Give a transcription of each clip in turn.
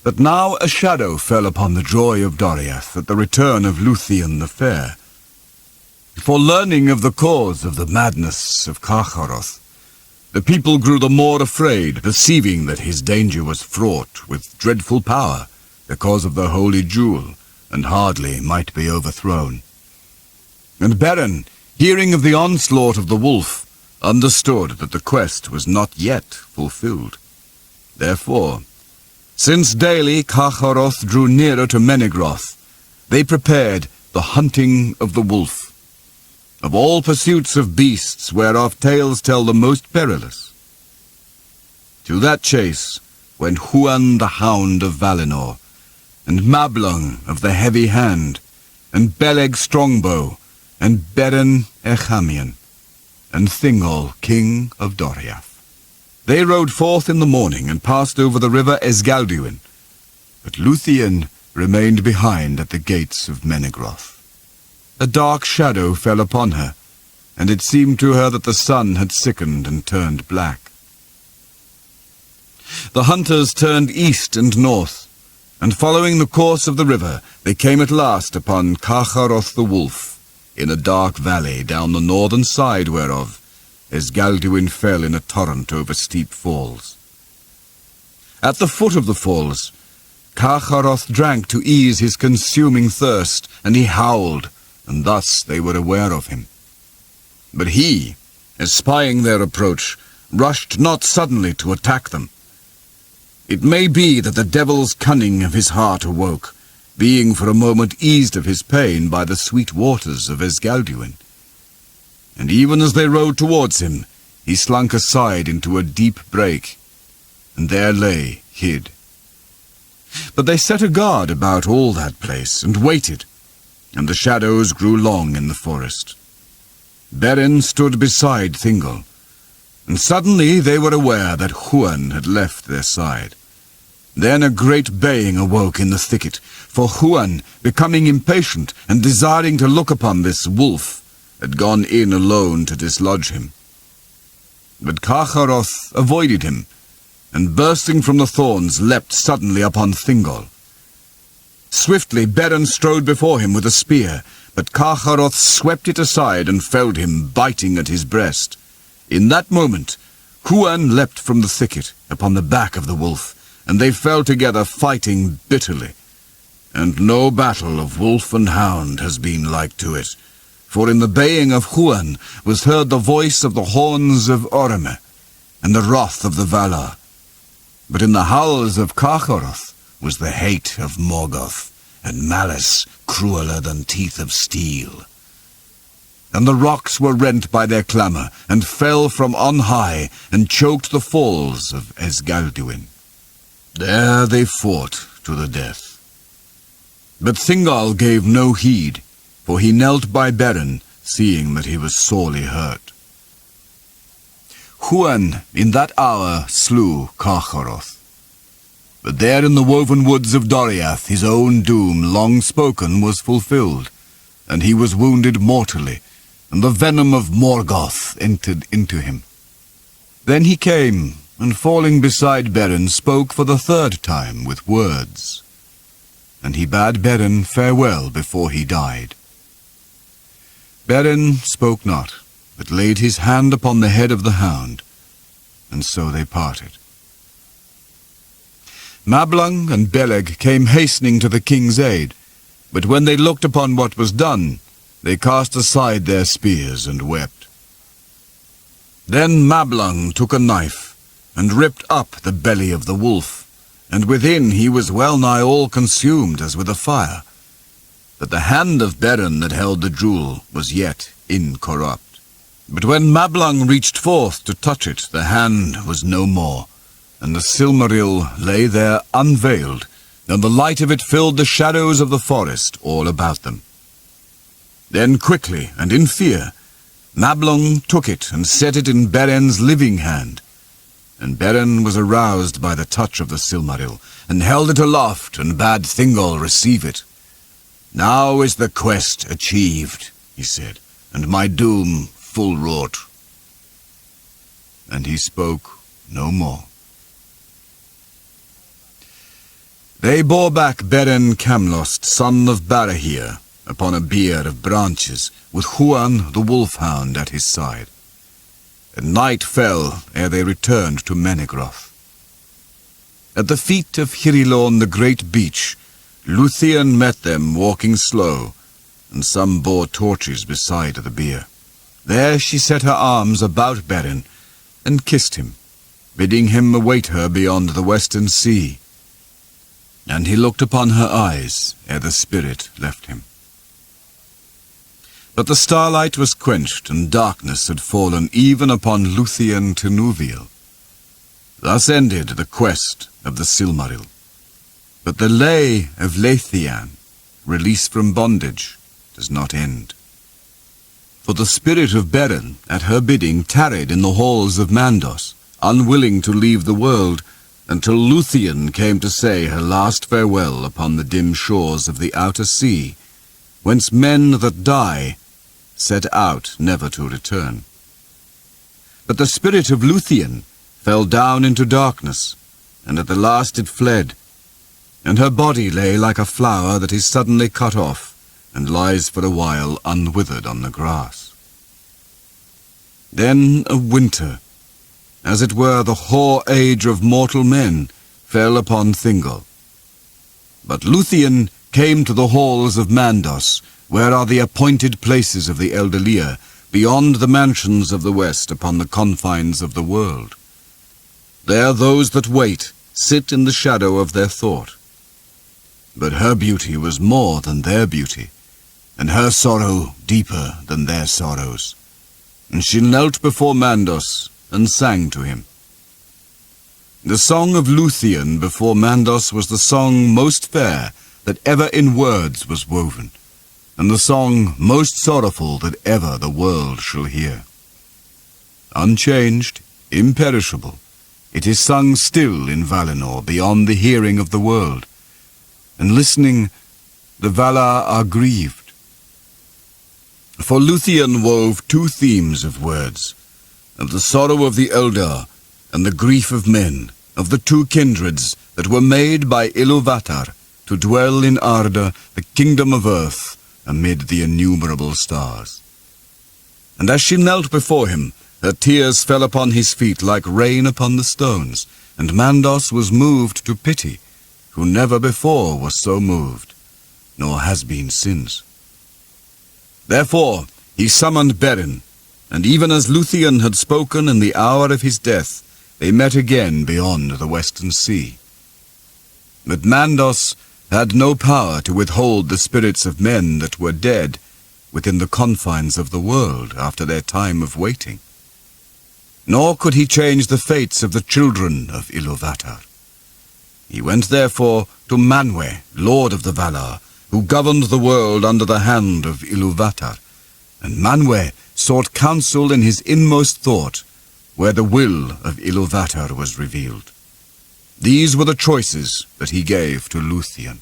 But now a shadow fell upon the joy of Doriath at the return of Luthien the Fair. For learning of the cause of the madness of Carcharoth, the people grew the more afraid, perceiving that his danger was fraught with dreadful power because of the holy jewel, and hardly might be overthrown. And Beren, hearing of the onslaught of the wolf, understood that the quest was not yet fulfilled. Therefore, since daily Carcharoth drew nearer to Maedhros, they prepared the hunting of the wolf, of all pursuits of beasts whereof tales tell the most perilous. To that chase went Hurin the Hound of Valinor, and Mablung of the Heavy Hand, and Beleg Strongbow, and Beren Echamion, and Thingol, king of Doriath. They rode forth in the morning and passed over the river Esgalduin, but Luthien remained behind at the gates of Maedhros. A dark shadow fell upon her, and it seemed to her that the sun had sickened and turned black. The hunters turned east and north, and following the course of the river, they came at last upon Carcharoth the wolf, in a dark valley down the northern side whereof Esgalduin fell in a torrent over steep falls. At the foot of the falls, Carcharoth drank to ease his consuming thirst, and he howled, and thus they were aware of him. But he, espying their approach, rushed not suddenly to attack them. It may be that the devil's cunning of his heart awoke, being for a moment eased of his pain by the sweet waters of Esgalduin. And even as they rode towards him, he slunk aside into a deep brake, and there lay hid. But they set a guard about all that place, and waited, and the shadows grew long in the forest. Beren stood beside Thingol, and suddenly they were aware that Hurin had left their side. Then a great baying awoke in the thicket, for Hurin, becoming impatient and desiring to look upon this wolf, had gone in alone to dislodge him. But Carcharoth avoided him, and bursting from the thorns leapt suddenly upon Thingol. Swiftly Beren strode before him with a spear, but Carcharoth swept it aside and felled him, biting at his breast. In that moment, Hurin leapt from the thicket upon the back of the wolf, and they fell together fighting bitterly. And no battle of wolf and hound has been like to it, for in the baying of Hurin was heard the voice of the horns of Orome, and the wrath of the Valar. But in the howls of Carcharoth was the hate of Morgoth, and malice crueller than teeth of steel. And the rocks were rent by their clamour, and fell from on high, and choked the falls of Esgalduin. There they fought to the death. But Thingol gave no heed, for he knelt by Beren, seeing that he was sorely hurt. Hurin in that hour slew Carcharoth. But there in the woven woods of Doriath his own doom, long spoken, was fulfilled, and he was wounded mortally, and the venom of Morgoth entered into him. Then he came, and falling beside Beren, spoke for the third time with words. And he bade Beren farewell before he died. Beren spoke not, but laid his hand upon the head of the hound, and so they parted. Mablung and Beleg came hastening to the king's aid, but when they looked upon what was done, they cast aside their spears and wept. Then Mablung took a knife, and ripped up the belly of the wolf, and within he was well nigh all consumed as with a fire. But the hand of Beren that held the jewel was yet incorrupt. But when Mablung reached forth to touch it, the hand was no more, and the silmaril lay there unveiled, and the light of it filled the shadows of the forest all about them. Then quickly, and in fear, Mablung took it and set it in Beren's living hand, and Beren was aroused by the touch of the silmaril, and held it aloft, and bade Thingol receive it. "Now is the quest achieved," he said, "and my doom full wrought." And he spoke no more. They bore back Beren Camlost, son of Barahir, upon a bier of branches, with Hurin the wolf-hound at his side. And night fell ere they returned to Maedhros. At the feet of Hirilon the great beach, Luthien met them walking slow, and some bore torches beside the bier. There she set her arms about Beren, and kissed him, bidding him await her beyond the western sea. And he looked upon her eyes ere the spirit left him. But the starlight was quenched, and darkness had fallen even upon Luthien Tinuviel. Thus ended the quest of the Silmaril. But the lay of Luthien, release from bondage, does not end. For the spirit of Beren, at her bidding, tarried in the halls of Maedhros, unwilling to leave the world, until Luthien came to say her last farewell upon the dim shores of the outer sea, whence men that die set out never to return. But the spirit of Luthien fell down into darkness, and at the last it fled, and her body lay like a flower that is suddenly cut off, and lies for a while unwithered on the grass. Then a winter, as it were the hoar age of mortal men, fell upon Fingon. But Luthien came to the halls of Maedhros, where are the appointed places of the Elderlear, beyond the mansions of the west upon the confines of the world. There those that wait sit in the shadow of their thought. But her beauty was more than their beauty, and her sorrow deeper than their sorrows. And she knelt before Maedhros and sang to him. The song of Luthien before Maedhros was the song most fair that ever in words was woven, and the song most sorrowful that ever the world shall hear. Unchanged, imperishable, it is sung still in Valinor beyond the hearing of the world, and listening, the Valar are grieved. For Luthien wove two themes of words, of the sorrow of the Eldar and the grief of men, of the two kindreds that were made by Iluvatar to dwell in Arda, the kingdom of earth, amid the innumerable stars. And as she knelt before him, her tears fell upon his feet like rain upon the stones, and Maedhros was moved to pity, who never before was so moved, nor has been since. Therefore he summoned Beren, and even as Luthien had spoken in the hour of his death, they met again beyond the western sea. But Maedhros had no power to withhold the spirits of men that were dead within the confines of the world after their time of waiting. Nor could he change the fates of the children of Iluvatar. He went therefore to Manwë, lord of the Valar, who governed the world under the hand of Iluvatar, and Manwë sought counsel in his inmost thought, where the will of Iluvatar was revealed. These were the choices that he gave to Luthien.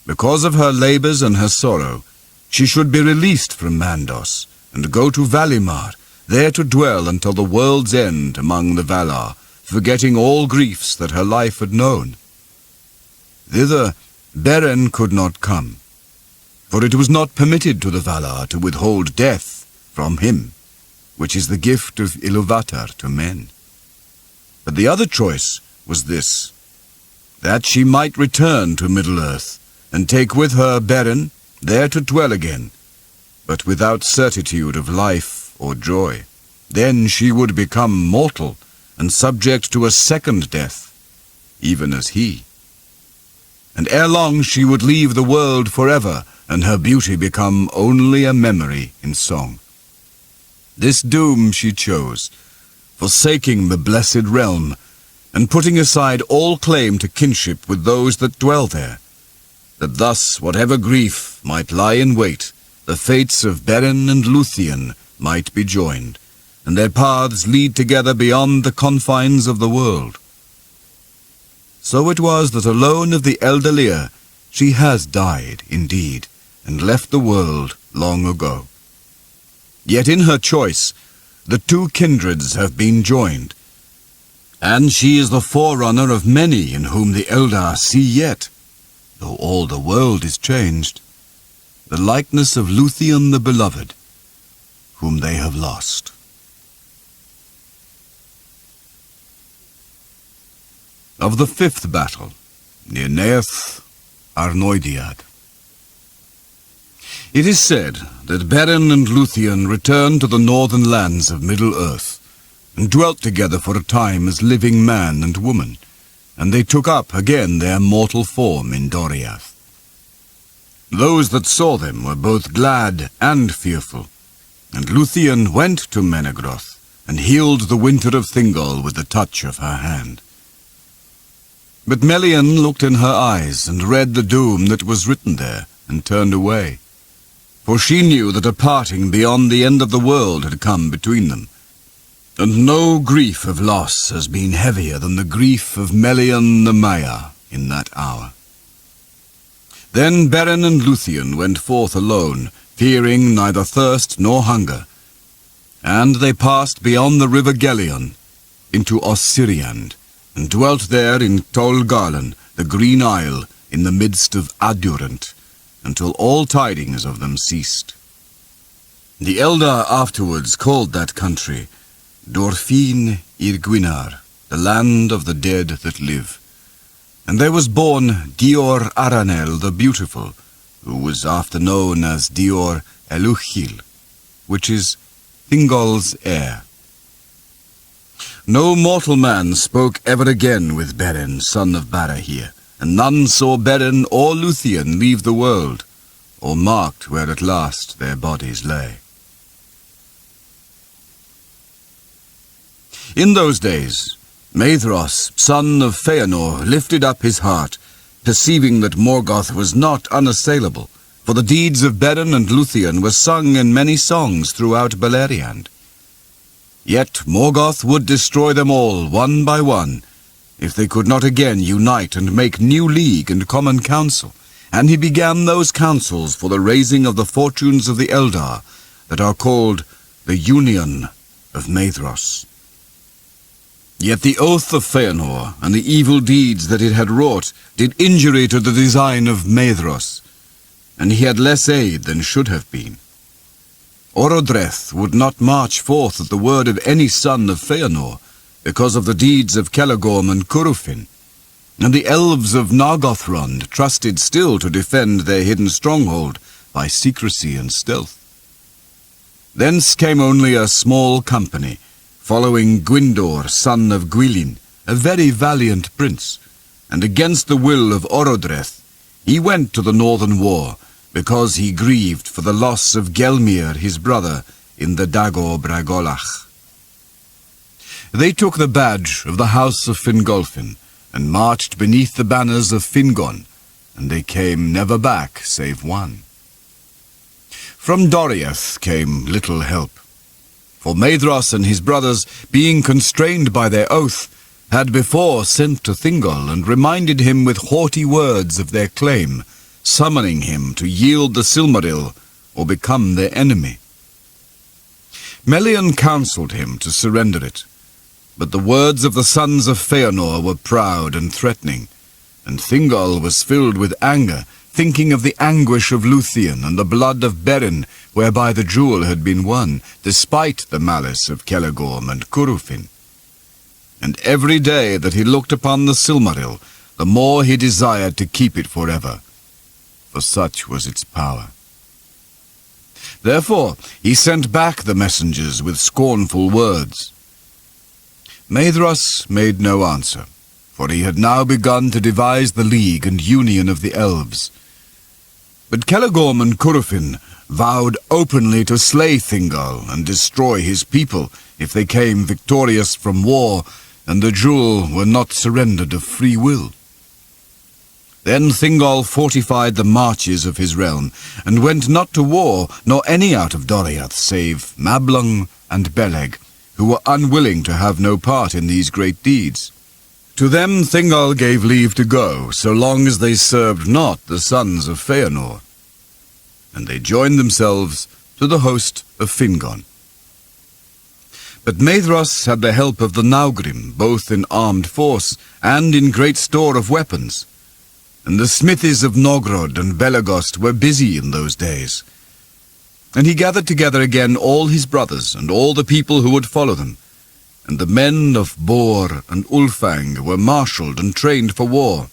Because of her labours and her sorrow, she should be released from Maedhros, and go to Valimar, there to dwell until the world's end among the Valar, forgetting all griefs that her life had known. Thither Beren could not come, for it was not permitted to the Valar to withhold death from him, which is the gift of Iluvatar to men. But the other choice was this, that she might return to Middle-earth, and take with her Beren, there to dwell again, but without certitude of life or joy. Then she would become mortal, and subject to a second death, even as he. And ere long she would leave the world forever, and her beauty become only a memory in song. This doom she chose, forsaking the blessed realm, and putting aside all claim to kinship with those that dwell there, that thus whatever grief might lie in wait, the fates of Beren and Luthien might be joined, and their paths lead together beyond the confines of the world. So it was that alone of the Elderlear she has died, indeed, and left the world long ago. Yet in her choice the two kindreds have been joined, And she is the forerunner of many in whom the Eldar see yet, though all the world is changed, the likeness of Luthien the Beloved, whom they have lost. Of the fifth battle, near Neath Arnoediad. It is said that Beren and Luthien returned to the northern lands of Middle-earth, and dwelt together for a time as living man and woman, and they took up again their mortal form in Doriath. Those that saw them were both glad and fearful, and Luthien went to Maedhros, and healed the winter of Thingol with the touch of her hand. But Melian looked in her eyes, and read the doom that was written there, and turned away. For she knew that a parting beyond the end of the world had come between them, and no grief of loss has been heavier than the grief of Melian the Maya in that hour. Then Beren and Luthien went forth alone, fearing neither thirst nor hunger, and they passed beyond the river Gelion into Osiriand, and dwelt there in Tol Garlan, the Green Isle, in the midst of Adurant, until all tidings of them ceased. The Eldar afterwards called that country Dorfin Irgwinar, the land of the dead that live. And there was born Dior Aranel the Beautiful, who was after known as Dior Eluchil, which is Thingol's heir. No mortal man spoke ever again with Beren, son of Barahir, and none saw Beren or Luthien leave the world, or marked where at last their bodies lay. In those days, Maedhros, son of Feanor, lifted up his heart, perceiving that Morgoth was not unassailable, for the deeds of Beren and Luthien were sung in many songs throughout Beleriand. Yet Morgoth would destroy them all, one by one, if they could not again unite and make new league and common council, and he began those councils for the raising of the fortunes of the Eldar, that are called the Union of Maedhros. Yet the oath of Feanor and the evil deeds that it had wrought did injury to the design of Maedhros, and he had less aid than should have been. Orodreth would not march forth at the word of any son of Feanor, because of the deeds of Celegorm and Curufin, and the elves of Nargothrond trusted still to defend their hidden stronghold by secrecy and stealth. Thence came only a small company, following Gwyndor, son of Gwilin, a very valiant prince, and against the will of Orodreth, he went to the northern war, because he grieved for the loss of Gelmir, his brother, in the Dagor Bragolach. They took the badge of the house of Fingolfin, and marched beneath the banners of Fingon, and they came never back save one. From Doriath came little help, for Maedhros and his brothers, being constrained by their oath, had before sent to Thingol and reminded him with haughty words of their claim, summoning him to yield the Silmaril or become their enemy. Melian counselled him to surrender it, but the words of the sons of Feanor were proud and threatening, and Thingol was filled with anger, thinking of the anguish of Luthien and the blood of Beren, whereby the jewel had been won, despite the malice of Celegorm and Curufin. And every day that he looked upon the Silmaril, the more he desired to keep it forever, for such was its power. Therefore he sent back the messengers with scornful words. Maedhros made no answer, for he had now begun to devise the league and union of the elves. But Celegorm and Curufin vowed openly to slay Thingol and destroy his people if they came victorious from war, and the jewel were not surrendered of free will. Then Thingol fortified the marches of his realm, and went not to war, nor any out of Doriath, save Mablung and Beleg, who were unwilling to have no part in these great deeds. To them Thingol gave leave to go, so long as they served not the sons of Feanor, and they joined themselves to the host of Fingon. But Maedhros had the help of the Naugrim, both in armed force and in great store of weapons. And the smithies of Nogrod and Belegost were busy in those days. And he gathered together again all his brothers and all the people who would follow them. And the men of Bor and Ulfang were marshalled and trained for war,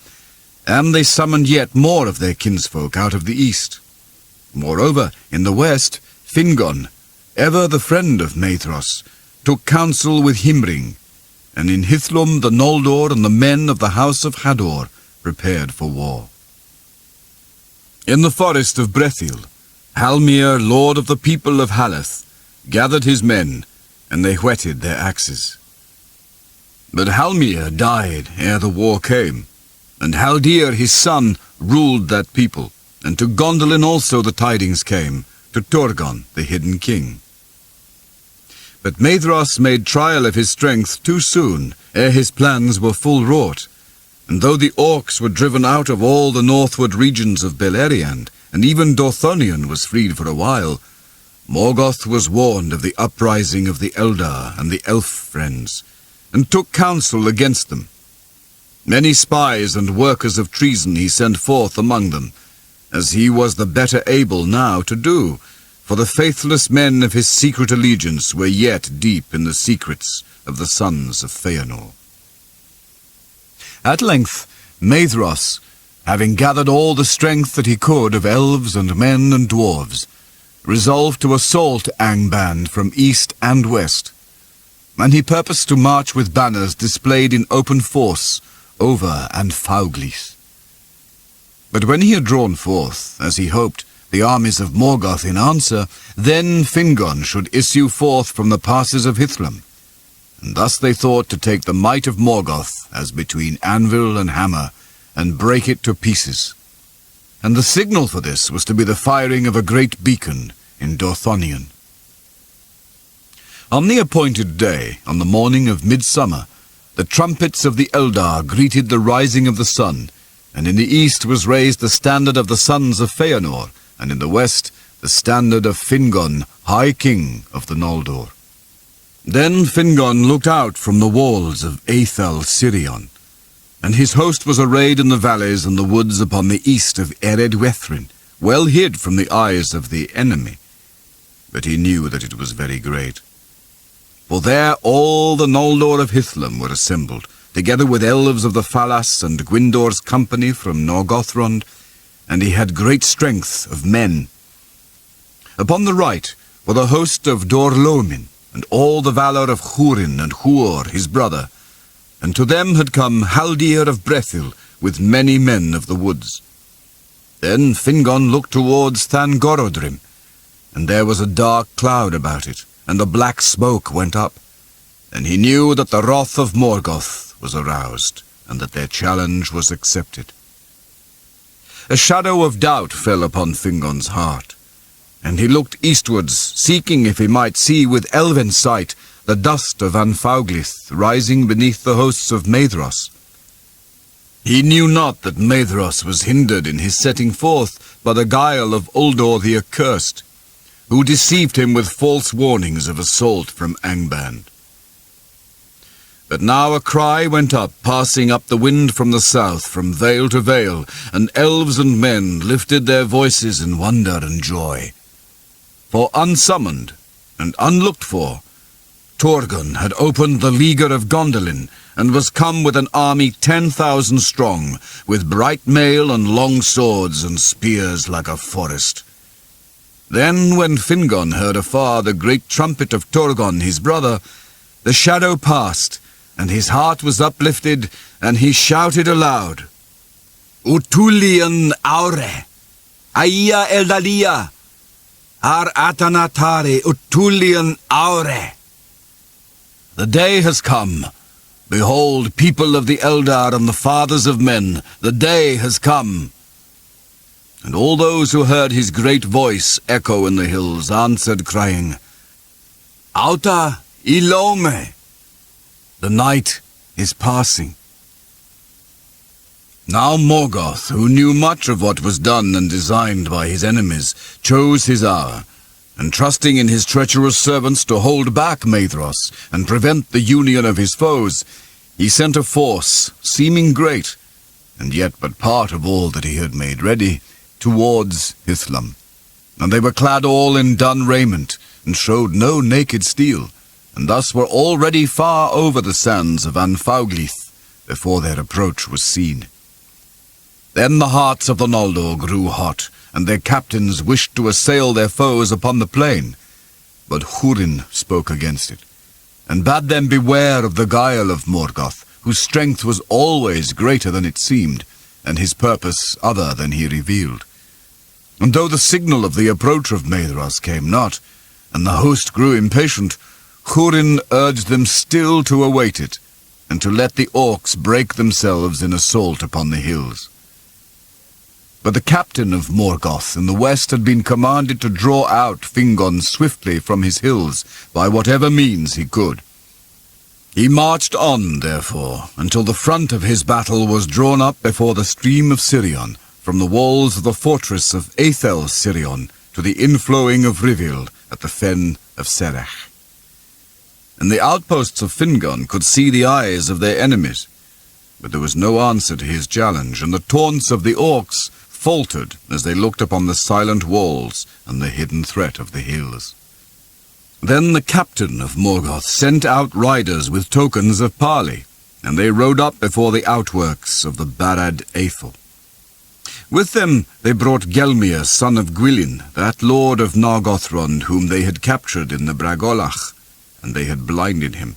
and they summoned yet more of their kinsfolk out of the east. Moreover, in the west, Fingon, ever the friend of Maedhros, took counsel with Himring, and in Hithlum the Noldor and the men of the house of Hador prepared for war. In the forest of Brethil, Halmir, lord of the people of Haleth, gathered his men, and they whetted their axes. But Halmir died ere the war came, and Haldir his son ruled that people, and to Gondolin also the tidings came, to Turgon the hidden king. But Maedhros made trial of his strength too soon, ere his plans were full wrought, and though the orcs were driven out of all the northward regions of Beleriand, and even Dorthonion was freed for a while, Morgoth was warned of the uprising of the Eldar and the elf friends, and took counsel against them. Many spies and workers of treason he sent forth among them, as he was the better able now to do, for the faithless men of his secret allegiance were yet deep in the secrets of the sons of Feanor. At length, Maedhros, having gathered all the strength that he could of elves and men and dwarves, resolved to assault Angband from east and west, and he purposed to march with banners displayed in open force over Anfauglith. But when he had drawn forth, as he hoped, the armies of Morgoth in answer, then Fingon should issue forth from the passes of Hithlum. And thus they thought to take the might of Morgoth as between anvil and hammer, and break it to pieces. And the signal for this was to be the firing of a great beacon in Dorthonion. On the appointed day, on the morning of midsummer, the trumpets of the Eldar greeted the rising of the sun, and in the east was raised the standard of the sons of Feanor, and in the west the standard of Fingon, High King of the Noldor. Then Fingon looked out from the walls of Aethel Sirion, and his host was arrayed in the valleys and the woods upon the east of Eredwethrin, well hid from the eyes of the enemy. But he knew that it was very great. For there all the Noldor of Hithlum were assembled, together with elves of the Falas and Gwyndor's company from Norgothrond, and he had great strength of men. Upon the right were the host of Dorlomin, and all the valour of Hurin and Huor his brother, and to them had come Haldir of Brethil with many men of the woods. Then Fingon looked towards Thangorodrim, and there was a dark cloud about it, and a black smoke went up, and he knew that the wrath of Morgoth was aroused, and that their challenge was accepted. A shadow of doubt fell upon Fingon's heart, and he looked eastwards, seeking if he might see with elven sight the dust of Anfauglith rising beneath the hosts of Maedhros. He knew not that Maedhros was hindered in his setting forth by the guile of Uldor the Accursed, who deceived him with false warnings of assault from Angband. But now a cry went up, passing up the wind from the south, from vale to vale, and elves and men lifted their voices in wonder and joy. For unsummoned and unlooked for, Turgon had opened the leaguer of Gondolin, and was come with an army 10,000 strong, with bright mail and long swords and spears like a forest. Then when Fingon heard afar the great trumpet of Turgon his brother, the shadow passed, and his heart was uplifted, and he shouted aloud, Utulian aure, Aia eldalia, Ar atanatare Utulian aure. The day has come. Behold, people of the Eldar and the fathers of men, the day has come. And all those who heard his great voice echo in the hills answered, crying, Auta ilome. The night is passing. Now Morgoth, who knew much of what was done and designed by his enemies, chose his hour, and trusting in his treacherous servants to hold back Maedhros and prevent the union of his foes, he sent a force, seeming great, and yet but part of all that he had made ready, towards Hithlum. And they were clad all in dun raiment, and showed no naked steel, and thus were already far over the sands of Anfauglith, before their approach was seen. Then the hearts of the Noldor grew hot, and their captains wished to assail their foes upon the plain. But Hurin spoke against it, and bade them beware of the guile of Morgoth, whose strength was always greater than it seemed, and his purpose other than he revealed. And though the signal of the approach of Maedhros came not, and the host grew impatient, Hurin urged them still to await it, and to let the orcs break themselves in assault upon the hills. But the captain of Morgoth in the west had been commanded to draw out Fingon swiftly from his hills, by whatever means he could. He marched on, therefore, until the front of his battle was drawn up before the stream of Sirion, from the walls of the fortress of Aethel Sirion to the inflowing of Rivil at the fen of Serech. And the outposts of Fingon could see the eyes of their enemies, but there was no answer to his challenge, and the taunts of the orcs faltered as they looked upon the silent walls and the hidden threat of the hills. Then the captain of Morgoth sent out riders with tokens of parley, and they rode up before the outworks of the Barad Aethel. With them they brought Gelmir, son of Gwilin, that lord of Nargothrond whom they had captured in the Bragolach, and they had blinded him.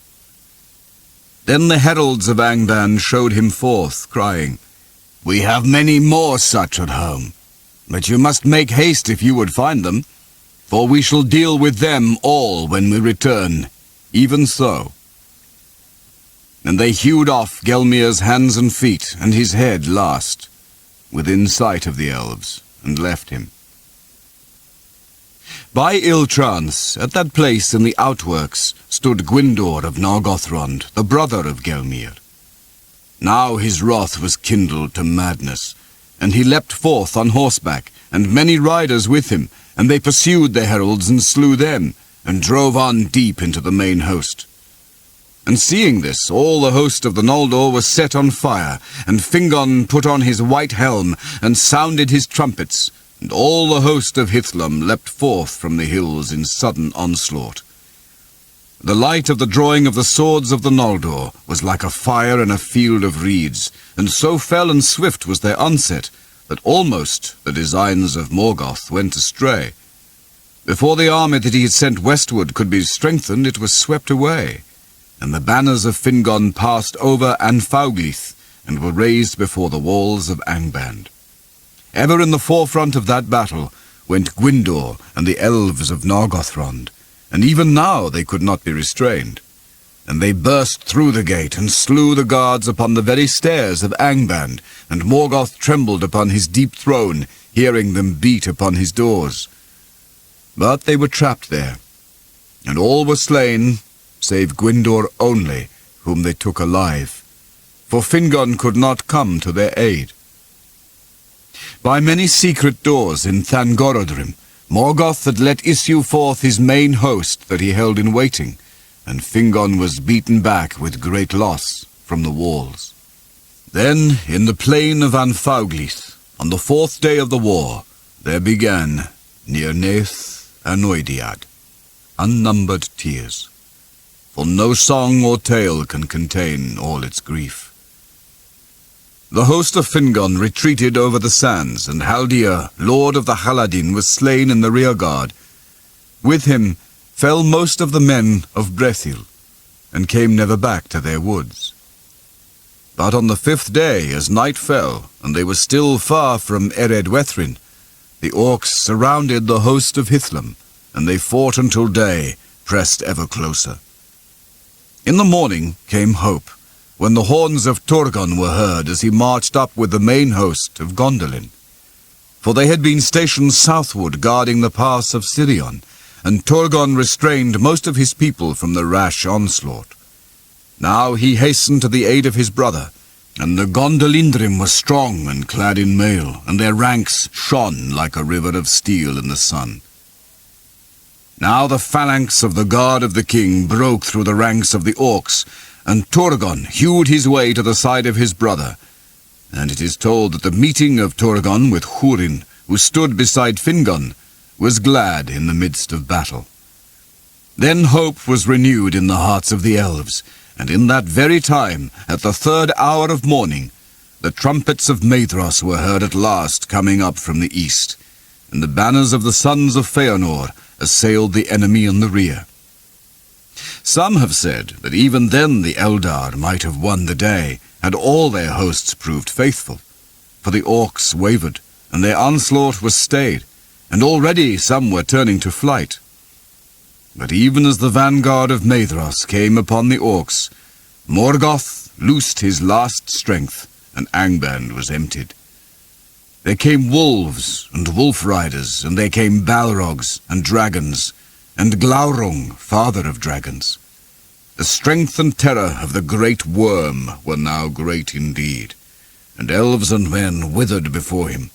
Then the heralds of Angband showed him forth, crying, "We have many more such at home, but you must make haste if you would find them, for we shall deal with them all when we return, even so." And they hewed off Gelmir's hands and feet, and his head last, within sight of the elves, and left him. By ill chance, at that place in the outworks, stood Gwyndor of Nargothrond, the brother of Gelmir. Now his wrath was kindled to madness, and he leapt forth on horseback, and many riders with him, and they pursued the heralds and slew them, and drove on deep into the main host. And seeing this, all the host of the Noldor was set on fire, and Fingon put on his white helm, and sounded his trumpets, and all the host of Hithlum leapt forth from the hills in sudden onslaught. The light of the drawing of the swords of the Noldor was like a fire in a field of reeds, and so fell and swift was their onset, that almost the designs of Morgoth went astray. Before the army that he had sent westward could be strengthened, it was swept away, and the banners of Fingon passed over Anfauglith, and were raised before the walls of Angband. Ever in the forefront of that battle went Gwyndor and the elves of Nargothrond, and even now they could not be restrained. And they burst through the gate, and slew the guards upon the very stairs of Angband, and Morgoth trembled upon his deep throne, hearing them beat upon his doors. But they were trapped there, and all were slain, save Gwyndor only, whom they took alive, for Fingon could not come to their aid. By many secret doors in Thangorodrim, Morgoth had let issue forth his main host that he held in waiting, and Fingon was beaten back with great loss from the walls. Then, in the plain of Anfauglith, on the 4th day of the war, there began, near Naeth Anoidiad, unnumbered tears, for no song or tale can contain all its grief. The host of Fingon retreated over the sands, and Haldir, lord of the Haladin, was slain in the rearguard. With him fell most of the men of Brethil, and came never back to their woods. But on the 5th day, as night fell, and they were still far from Eredwethrin, the orcs surrounded the host of Hithlum, and they fought until day, pressed ever closer. In the morning came hope, when the horns of Turgon were heard as he marched up with the main host of Gondolin. For they had been stationed southward guarding the pass of Sirion, and Turgon restrained most of his people from the rash onslaught. Now he hastened to the aid of his brother, and the Gondolindrim were strong and clad in mail, and their ranks shone like a river of steel in the sun. Now the phalanx of the guard of the king broke through the ranks of the orcs, and Turgon hewed his way to the side of his brother. And it is told that the meeting of Turgon with Hurin, who stood beside Fingon, was glad in the midst of battle. Then hope was renewed in the hearts of the elves, and in that very time, at the 3rd hour of morning, the trumpets of Maedhros were heard at last coming up from the east, and the banners of the sons of Feanor assailed the enemy in the rear. Some have said that even then the Eldar might have won the day, had all their hosts proved faithful, for the orcs wavered, and their onslaught was stayed, and already some were turning to flight. But even as the vanguard of Maedhros came upon the orcs, Morgoth loosed his last strength, and Angband was emptied. There came wolves and wolf riders, and there came balrogs and dragons, and Glaurung, father of dragons. The strength and terror of the great worm were now great indeed, and elves and men withered before him.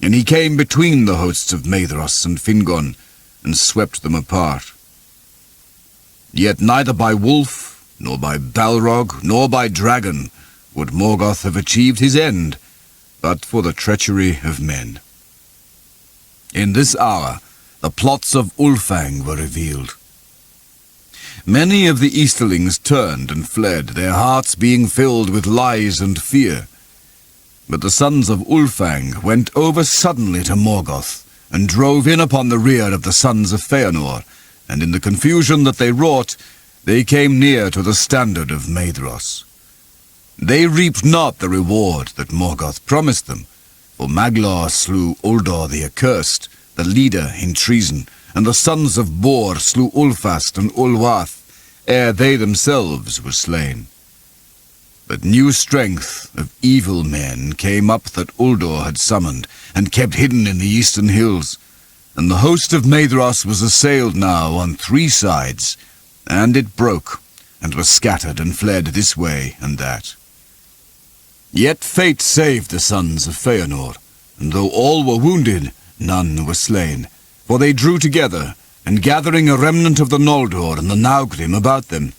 And he came between the hosts of Maedhros and Fingon, and swept them apart. Yet neither by wolf, nor by balrog, nor by dragon would Morgoth have achieved his end, but for the treachery of men. In this hour, the plots of Ulfang were revealed. Many of the Easterlings turned and fled, their hearts being filled with lies and fear. But the sons of Ulfang went over suddenly to Morgoth, and drove in upon the rear of the sons of Feanor, and in the confusion that they wrought, they came near to the standard of Maedhros. They reaped not the reward that Morgoth promised them, for Maglor slew Uldor the Accursed, the leader in treason, and the sons of Bor slew Ulfast and Ulwath, ere they themselves were slain. But new strength of evil men came up that Uldor had summoned, and kept hidden in the eastern hills, and the host of Maedhros was assailed now on 3 sides, and it broke, and was scattered and fled this way and that. Yet fate saved the sons of Feanor, and though all were wounded, none were slain, for they drew together, and gathering a remnant of the Noldor and the Naugrim about them,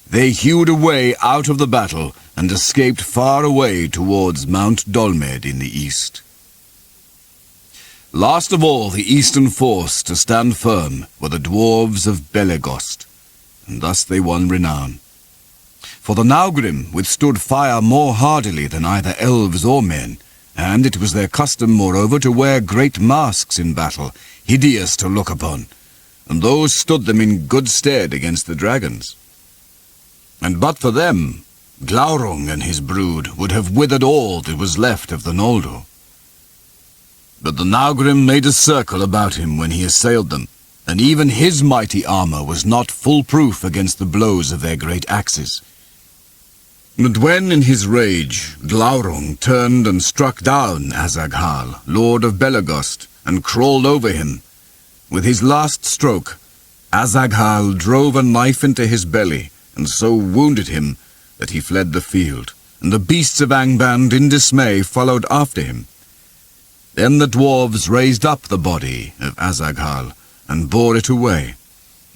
they hewed a way out of the battle, and escaped far away towards Mount Dolmed in the east. Last of all the eastern force to stand firm were the dwarves of Belegost, and thus they won renown. For the Naugrim withstood fire more hardily than either elves or men, and it was their custom, moreover, to wear great masks in battle, hideous to look upon, and those stood them in good stead against the dragons. And but for them, Glaurung and his brood would have withered all that was left of the Noldor. But the Naugrim made a circle about him when he assailed them, and even his mighty armor was not full-proof against the blows of their great axes. And when in his rage Glaurung turned and struck down Azaghal, lord of Belegost, and crawled over him, with his last stroke Azaghal drove a knife into his belly, and so wounded him that he fled the field, and the beasts of Angband in dismay followed after him. Then the dwarves raised up the body of Azaghal, and bore it away,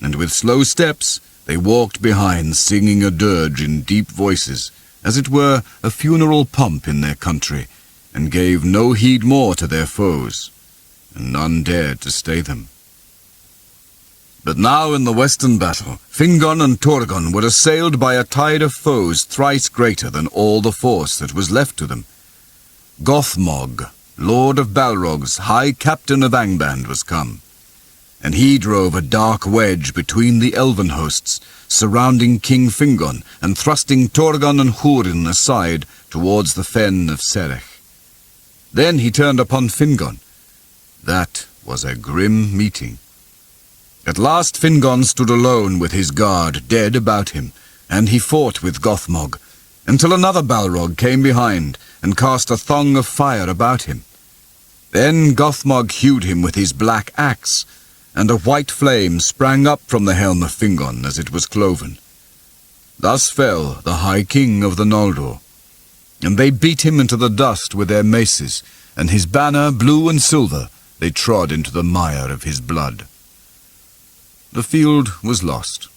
and with slow steps they walked behind, singing a dirge in deep voices, as it were a funeral pomp in their country, and gave no heed more to their foes, and none dared to stay them. But now in the western battle, Fingon and Turgon were assailed by a tide of foes thrice greater than all the force that was left to them. Gothmog, lord of Balrogs, high captain of Angband, was come, and he drove a dark wedge between the elven hosts, surrounding King Fingon, and thrusting Turgon and Hurin aside towards the fen of Serech. Then he turned upon Fingon. That was a grim meeting. At last Fingon stood alone with his guard dead about him, and he fought with Gothmog, until another Balrog came behind, and cast a thong of fire about him. Then Gothmog hewed him with his black axe, and a white flame sprang up from the helm of Fingon as it was cloven. Thus fell the High King of the Noldor, and they beat him into the dust with their maces, and his banner, blue and silver, they trod into the mire of his blood. the field was lost.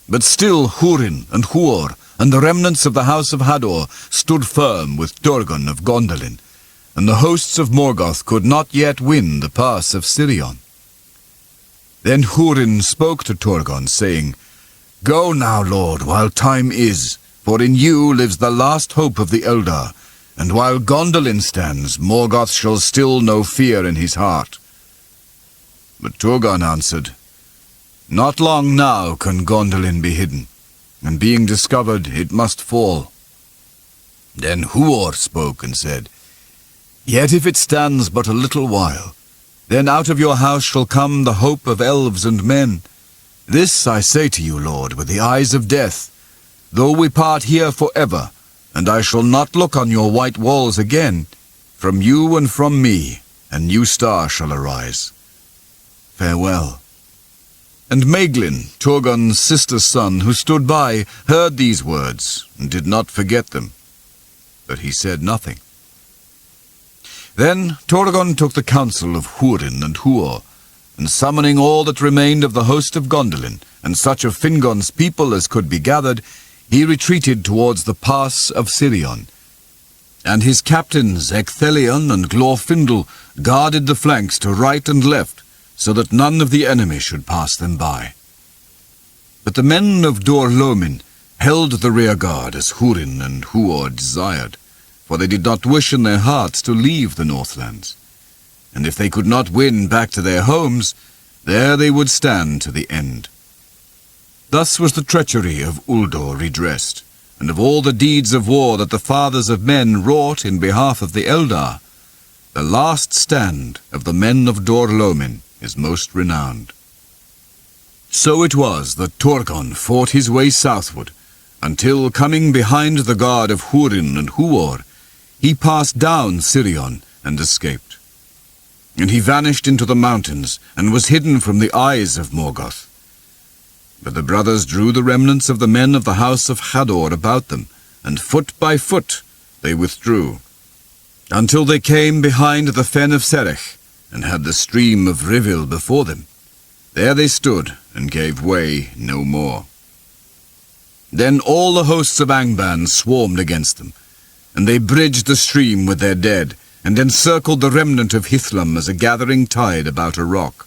But still Hurin and Huor and the remnants of the house of Hador stood firm with Turgon of Gondolin, and the hosts of Morgoth could not yet win the pass of Sirion. Then Hurin spoke to Turgon, saying, "Go now, Lord, while time is, for in you lives the last hope of the Eldar, and while Gondolin stands, Morgoth shall still know fear in his heart." But Turgon answered, "Not long now can Gondolin be hidden, and being discovered it must fall." Then Huor spoke and said, "Yet if it stands but a little while, then out of your house shall come the hope of elves and men. This I say to you, Lord, with the eyes of death, though we part here forever, and I shall not look on your white walls again, from you and from me a new star shall arise. Farewell." And Maeglin, Turgon's sister's son, who stood by, heard these words, and did not forget them. But he said nothing. Then Turgon took the counsel of Hurin and Huor, and summoning all that remained of the host of Gondolin, and such of Fingon's people as could be gathered, he retreated towards the pass of Sirion. And his captains, Ecthelion and Glorfindel, guarded the flanks to right and left, so that none of the enemy should pass them by. But the men of Dor-Lomin held the rear guard as Hurin and Huor desired, for they did not wish in their hearts to leave the Northlands. And if they could not win back to their homes, there they would stand to the end. Thus was the treachery of Uldor redressed, and of all the deeds of war that the fathers of men wrought in behalf of the Eldar, the last stand of the men of Dor-Lomin is most renowned. So it was that Turgon fought his way southward, until, coming behind the guard of Hurin and Huor, he passed down Sirion and escaped. And he vanished into the mountains, and was hidden from the eyes of Morgoth. But the brothers drew the remnants of the men of the house of Hador about them, and foot by foot they withdrew, until they came behind the fen of Serech, and had the stream of Rivil before them. There they stood, and gave way no more. Then all the hosts of Angband swarmed against them, and they bridged the stream with their dead, and encircled the remnant of Hithlam as a gathering tide about a rock.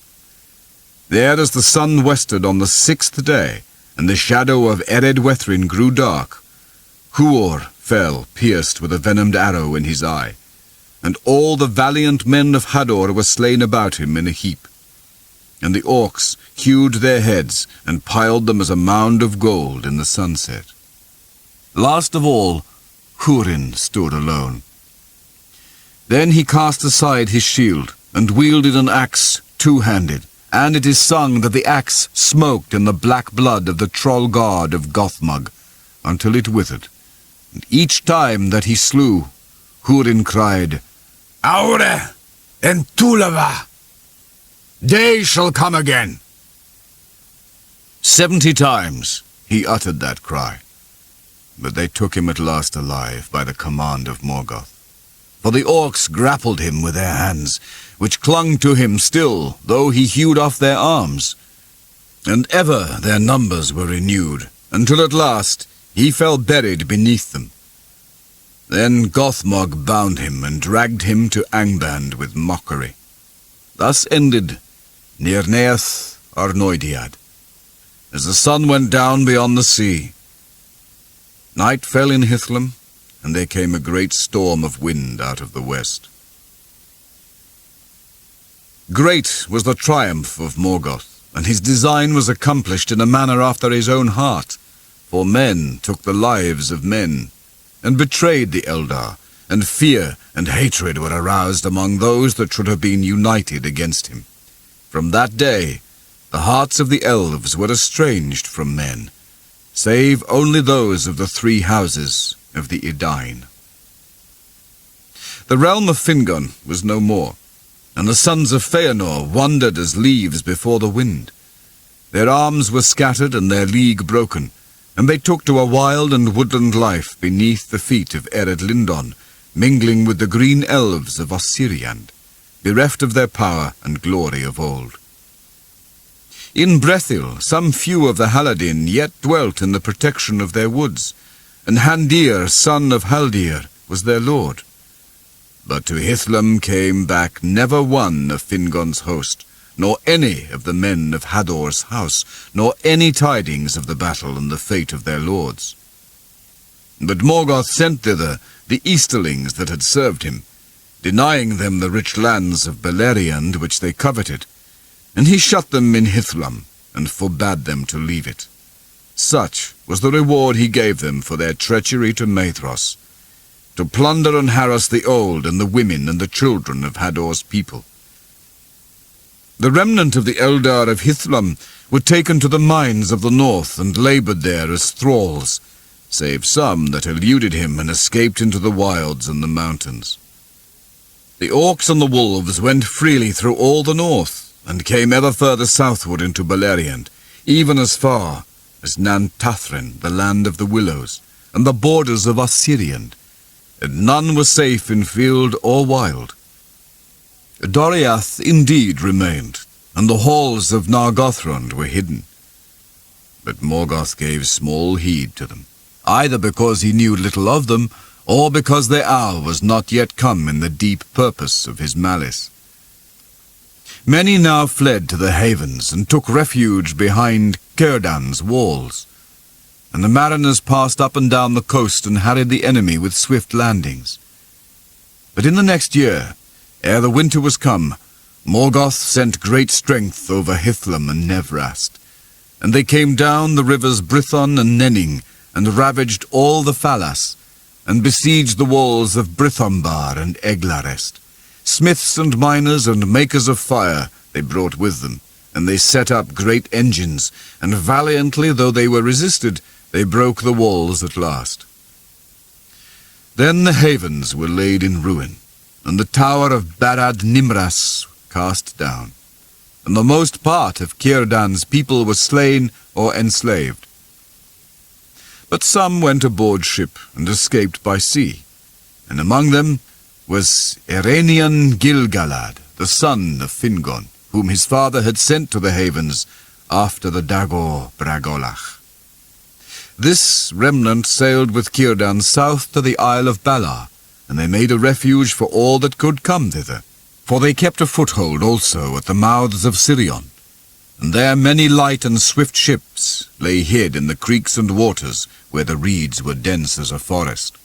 There as the sun wested on the 6th day, and the shadow of Ered Wethrin grew dark, Huor fell, pierced with a venomed arrow in his eye, and all the valiant men of Hador were slain about him in a heap. And the orcs hewed their heads, and piled them as a mound of gold in the sunset. Last of all, Hurin stood alone. Then he cast aside his shield, and wielded an axe two-handed, and it is sung that the axe smoked in the black blood of the troll god of Gothmog, until it withered. And each time that he slew, Hurin cried, "Aure and Tulava! Day shall come again!" 70 times he uttered that cry, but they took him at last alive by the command of Morgoth. For the orcs grappled him with their hands, which clung to him still, though he hewed off their arms. And ever their numbers were renewed, until at last he fell buried beneath them. Then Gothmog bound him and dragged him to Angband with mockery. Thus ended Nirneath Arnoediad, as the sun went down beyond the sea. Night fell in Hithlam, and there came a great storm of wind out of the west. Great was the triumph of Morgoth, and his design was accomplished in a manner after his own heart, for men took the lives of men, and betrayed the Eldar, and fear and hatred were aroused among those that should have been united against him. From that day, the hearts of the elves were estranged from men, save only those of the 3 houses of the Edain. The realm of Fingon was no more, and the sons of Feanor wandered as leaves before the wind. Their arms were scattered and their league broken, and they took to a wild and woodland life beneath the feet of Ered Lindon, mingling with the green elves of Osiriand, bereft of their power and glory of old. In Brethil some few of the Haladin yet dwelt in the protection of their woods, and Handir, son of Haldir, was their lord. But to Hithlum came back never one of Fingon's host, nor any of the men of Hador's house, nor any tidings of the battle and the fate of their lords. But Morgoth sent thither the Easterlings that had served him, denying them the rich lands of Beleriand which they coveted, and he shut them in Hithlum, and forbade them to leave it. Such was the reward he gave them for their treachery to Maedhros, to plunder and harass the old and the women and the children of Hador's people. The remnant of the Eldar of Hithlum were taken to the mines of the north and laboured there as thralls, save some that eluded him and escaped into the wilds and the mountains. The orcs and the wolves went freely through all the north, and came ever further southward into Beleriand, even as far as Nantathrin, the land of the willows, and the borders of Osiriand, and none was safe in field or wild. Doriath indeed remained, and the halls of Nargothrond were hidden. But Morgoth gave small heed to them, either because he knew little of them, or because their hour was not yet come in the deep purpose of his malice. Many now fled to the havens, and took refuge behind Círdan's walls, and the mariners passed up and down the coast and harried the enemy with swift landings. But in the next year, ere the winter was come, Morgoth sent great strength over Hithlum and Nevrast, and they came down the rivers Brithon and Nenning, and ravaged all the Falas, and besieged the walls of Brithombar and Eglarest. Smiths and miners and makers of fire they brought with them, and they set up great engines, and valiantly though they were resisted, they broke the walls at last. Then the havens were laid in ruin, and the tower of Barad Nimras cast down, and the most part of Círdan's people was slain or enslaved. But some went aboard ship and escaped by sea, and among them was Erenian Gilgalad, the son of Fingon, whom his father had sent to the havens after the Dagor Bragolach. This remnant sailed with Círdan south to the Isle of Balar, and they made a refuge for all that could come thither, for they kept a foothold also at the mouths of Sirion, and there many light and swift ships lay hid in the creeks and waters where the reeds were dense as a forest.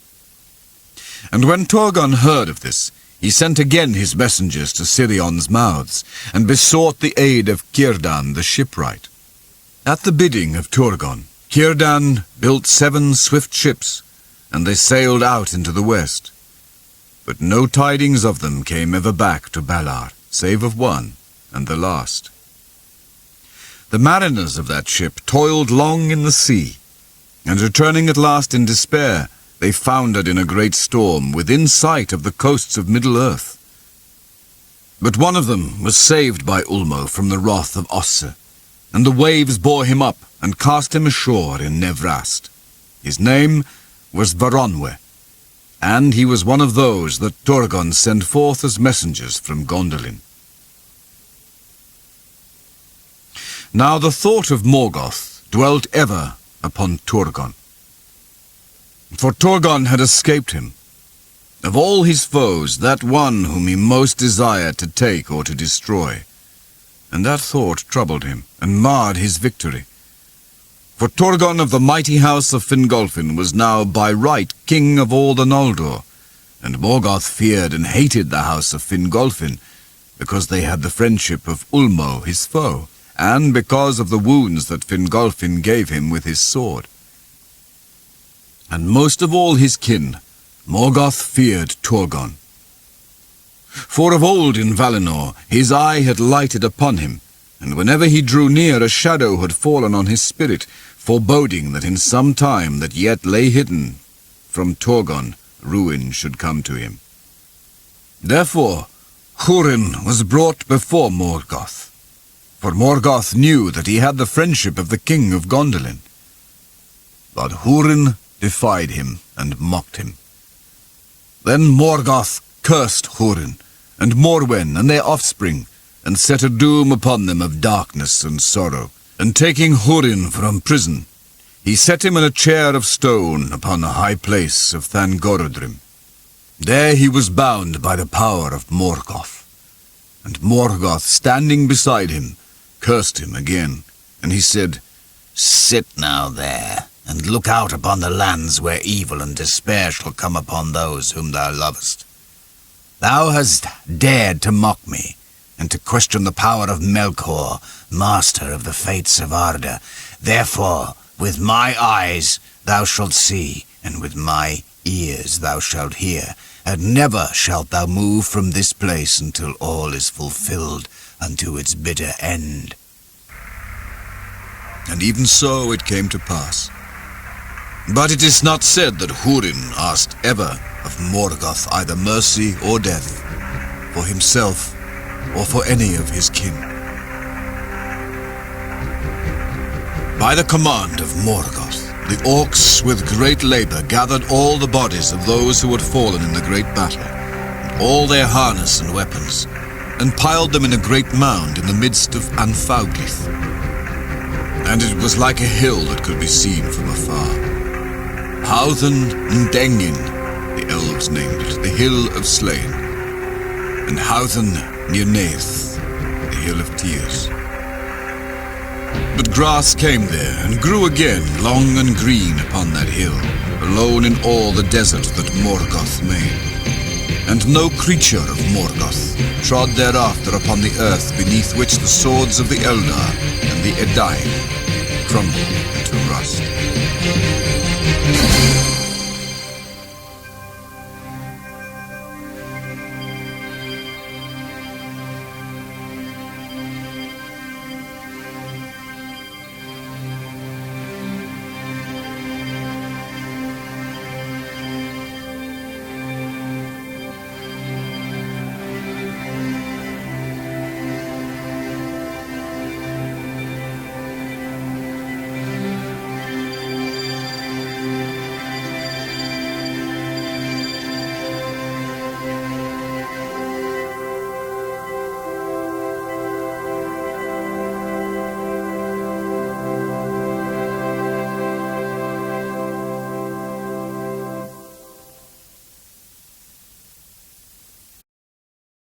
And when Turgon heard of this, he sent again his messengers to Sirion's mouths, and besought the aid of Círdan the shipwright. At the bidding of Turgon, Círdan built 7 swift ships, and they sailed out into the west. But no tidings of them came ever back to Balar, save of one, and the last. The mariners of that ship toiled long in the sea, and returning at last in despair, they foundered in a great storm within sight of the coasts of Middle-earth. But one of them was saved by Ulmo from the wrath of Osse, and the waves bore him up and cast him ashore in Nevrast. His name was Varonwe, and he was one of those that Turgon sent forth as messengers from Gondolin. Now the thought of Morgoth dwelt ever upon Turgon, for Turgon had escaped him. Of all his foes, that one whom he most desired to take or to destroy, and that thought troubled him and marred his victory. For Turgon of the mighty house of Fingolfin was now by right king of all the Noldor, and Morgoth feared and hated the house of Fingolfin, because they had the friendship of Ulmo his foe, and because of the wounds that Fingolfin gave him with his sword. And most of all his kin, Morgoth feared Turgon. For of old in Valinor his eye had lighted upon him, and whenever he drew near a shadow had fallen on his spirit, foreboding that in some time that yet lay hidden from Turgon ruin should come to him. Therefore Hurin was brought before Morgoth, for Morgoth knew that he had the friendship of the king of Gondolin. But Hurin defied him and mocked him. Then Morgoth cursed Hurin and Morwen and their offspring, and set a doom upon them of darkness and sorrow. And taking Hurin from prison, he set him in a chair of stone upon a high place of Thangorodrim. There he was bound by the power of Morgoth. And Morgoth, standing beside him, cursed him again, and he said, "Sit now there, and look out upon the lands where evil and despair shall come upon those whom thou lovest. Thou hast dared to mock me, and to question the power of Melkor, master of the fates of Arda. Therefore, with my eyes thou shalt see, and with my ears thou shalt hear, and never shalt thou move from this place until all is fulfilled unto its bitter end." And even so it came to pass. But it is not said that Hurin asked ever of Morgoth either mercy or death, for himself or for any of his kin. By the command of Morgoth, the orcs with great labor gathered all the bodies of those who had fallen in the great battle, and all their harness and weapons, and piled them in a great mound in the midst of Anfauglith. And it was like a hill that could be seen from afar. Hauthen Ndengin, the elves named it, the Hill of Slain, and Hauthen Nirnaeth, the Hill of Tears. But grass came there, and grew again, long and green upon that hill, alone in all the desert that Morgoth made. And no creature of Morgoth trod thereafter upon the earth beneath which the swords of the Eldar and the Edain crumbled into rust.